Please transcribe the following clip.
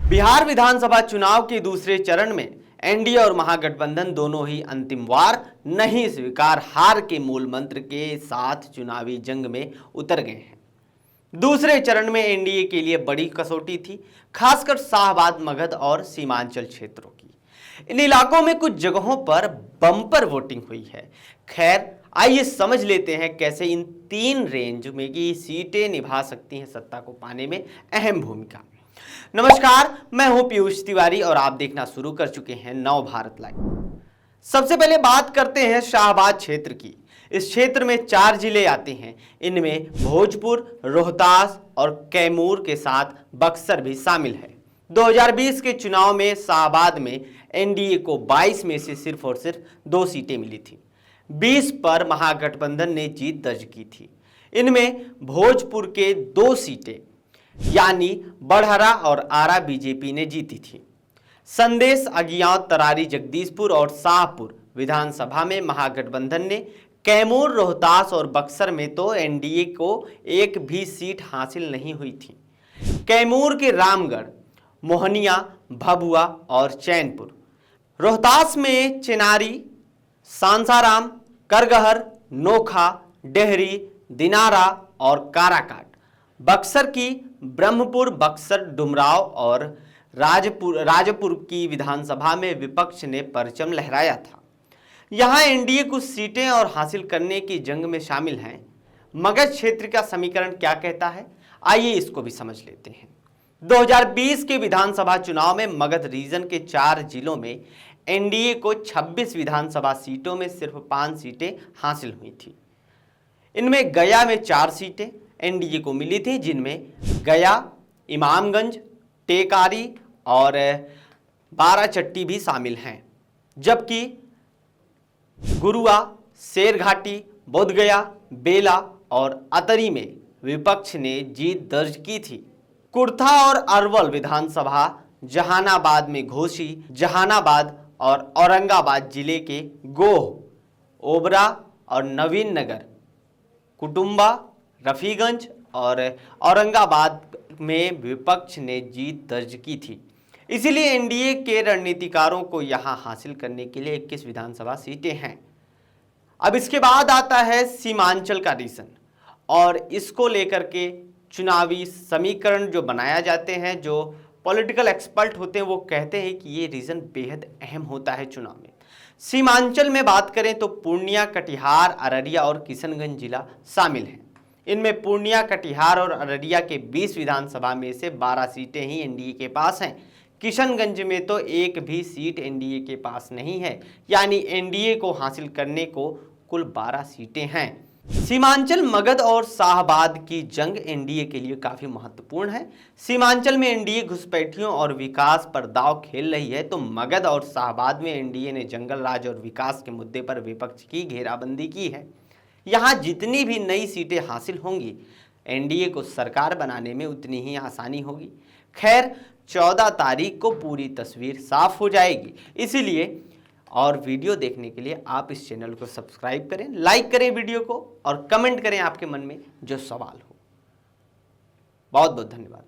बिहार विधानसभा चुनाव के दूसरे चरण में एनडीए और महागठबंधन दोनों ही अंतिम वार नहीं स्वीकार हार के मूल मंत्र के साथ चुनावी जंग में उतर गए हैं। दूसरे चरण में एनडीए के लिए बड़ी कसौटी थी, खासकर शाहबाद, मगध और सीमांचल क्षेत्रों की। इन इलाकों में कुछ जगहों पर बम्पर वोटिंग हुई है। खैर, आइए समझ लेते हैं कैसे इन तीन रेंज में की सीटें निभा सकती हैं सत्ता को पाने में अहम भूमिका। नमस्कार, मैं हूं पीयूष तिवारी और आप देखना शुरू कर चुके हैं नव भारत लाइव। सबसे पहले बात करते हैं शाहबाद क्षेत्र की। इस क्षेत्र में 4 जिले आते हैं। इनमें भोजपुर, रोहतास और कैमूर के साथ बक्सर भी शामिल है। 2020 के चुनाव में शाहबाद में एनडीए को 22 में से सिर्फ और सिर्फ 2 सीटें मिली थी। 20 पर महागठबंधन ने जीत दर्ज की थी। इनमें भोजपुर के 2 सीटें यानी बड़हरा और आरा बीजेपी ने जीती थी। संदेश, अगियाव, तरारी, जगदीशपुर और शाहपुर विधानसभा में महागठबंधन ने, कैमूर, रोहतास और बक्सर में तो एनडीए को एक भी सीट हासिल नहीं हुई थी। कैमूर के रामगढ़, मोहनिया, भभुआ और चैनपुर, रोहतास में चेनारी, सांसाराम, करगहर, नोखा, डेहरी, दिनारा और काराकाट, बक्सर की ब्रह्मपुर, बक्सर, डुमराव और राजपुर की विधानसभा में विपक्ष ने परचम लहराया था। यहां एनडीए कुछ सीटें और हासिल करने की जंग में शामिल हैं। मगध क्षेत्र का समीकरण क्या कहता है, आइए इसको भी समझ लेते हैं। 2020 के विधानसभा चुनाव में मगध रीजन के 4 जिलों में एनडीए को 26 विधानसभा सीटों में सिर्फ 5 सीटें हासिल हुई थी। इनमें गया में 4 सीटें एनडीए को मिली थी, जिनमें गया, इमामगंज, टेकारी और बाराचट्टी भी शामिल हैं। जबकि गुरुआ, शेरघाटी, बोधगया, बेला और अतरी में विपक्ष ने जीत दर्ज की थी। कुर्था और अरवल विधानसभा, जहानाबाद में घोसी, जहानाबाद और औरंगाबाद जिले के गोह, ओबरा और नवीन नगर, कुटुंबा, रफीगंज और औरंगाबाद में विपक्ष ने जीत दर्ज की थी। इसीलिए एनडीए के रणनीतिकारों को यहां हासिल करने के लिए 21 विधानसभा सीटें हैं। अब इसके बाद आता है सीमांचल का रीजन, और इसको लेकर के चुनावी समीकरण जो बनाया जाते हैं, जो पॉलिटिकल एक्सपर्ट होते हैं, वो कहते हैं कि ये रीजन बेहद अहम होता है चुनाव में। सीमांचल में बात करें तो पूर्णिया, कटिहार, अररिया और किशनगंज जिला शामिल हैं। इनमें पूर्णिया, कटिहार और अररिया के 20 विधानसभा में से 12 सीटें ही एनडीए के पास हैं। किशनगंज में तो एक भी सीट एनडीए के पास नहीं है, यानी एनडीए को हासिल करने को कुल 12 सीटें हैं। सीमांचल, मगध और शाहबाद की जंग एनडीए के लिए काफी महत्वपूर्ण है। सीमांचल में एनडीए घुसपैठियों और विकास पर दांव खेल रही है, तो मगध और शाहबाद में एनडीए ने जंगल राज और विकास के मुद्दे पर विपक्ष की घेराबंदी की है। यहाँ जितनी भी नई सीटें हासिल होंगी, एनडीए को सरकार बनाने में उतनी ही आसानी होगी। खैर, 14 तारीख को पूरी तस्वीर साफ हो जाएगी। इसीलिए और वीडियो देखने के लिए आप इस चैनल को सब्सक्राइब करें, लाइक करें वीडियो को और कमेंट करें आपके मन में जो सवाल हो। बहुत बहुत धन्यवाद।